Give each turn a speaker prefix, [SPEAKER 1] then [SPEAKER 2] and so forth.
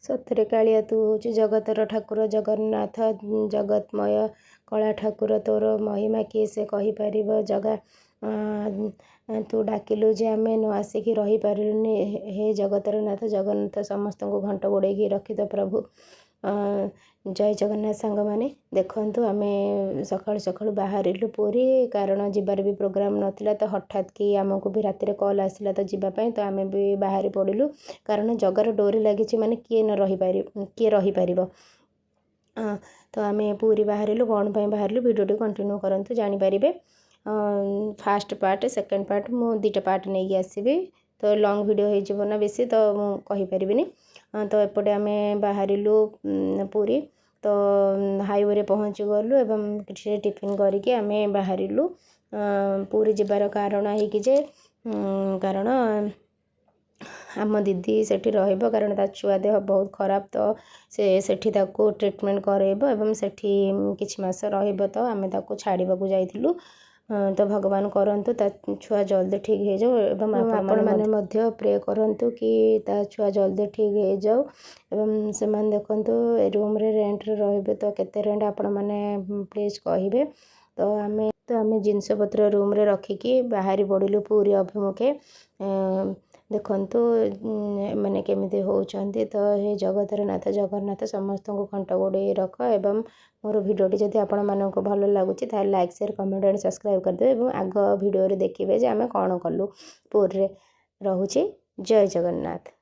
[SPEAKER 1] सतरे कालिया तू हूँ जगतर ठाकुर जगन्नाथ जगतमय कला ठाकुर तोर महिमा किए से कहीपर जगा तू डाकिलु जे आमे न आसिकी रहीपारुनी हे जगतर नाथ जगन्नाथ समस्त को घंट गोड़े रखी तो प्रभु जय जगन्नाथ सांग मैंने देखु आम सका सका बाहरिलु पूरी कारण जीवार भी प्रोग्राम नाला तो हठात कि आमको भी राति कॉल आसला तो जीवाई तो आम भी बाहरी पड़िलु कारण जगार डोरी लगी माने किए न रहीपर तो आम पूरी बाहरिलु कौन पर बाहरिलु भिडियो कंटिन्यू करंतु जानीपारे फास्ट पार्ट सेकेंड पार्ट मु दुटा पार्ट नहीं आसबि तो लॉन्ग वीडियो हो ना बेसी तो मुझे तो एपटे आम बाहरिलु पूरी तो हाईवे रे पहुँची गलु एवं किसी टिफिन करके आम बाहरिलु पूरी जीवार कारण है कि जे कारण आम दीदी सेठी रहिबो कारण ता छुआ देह बहुत खराब तो सेठी ताको ट्रीटमेंट करेबो एवं सेठी किछि मास रहिबो तो आमे ताको छाड़ीबाकू जाइथिलु तो भगवान करंतु ता छुआ जल्दी ठीक हो जाओ एवं आपण माने मध्य प्रे करंतु कि ता छुआ जल्दी ठीक हो जाओ एवं से मान देखंतु रूम रे रेंट रे रहिबे तो केते रेंट आपण माने प्लीज कहिबे तो आमे जिनस पत्र रूम रे रखिकी बाहरी पड़िलु पूरी अभिमुखे देखंतु मैंने केमिति होउचंती तो हे जगतर नाथ जगन्नाथ समस्त को घंट गोड़े रख एवं मोर भिडियोटी जदि आपण मानक भल लगुच like share comment and subscribe करदे और आग भिडियो देखिए जे आम कौन कलु पूरी रे रहुची जय जगन्नाथ।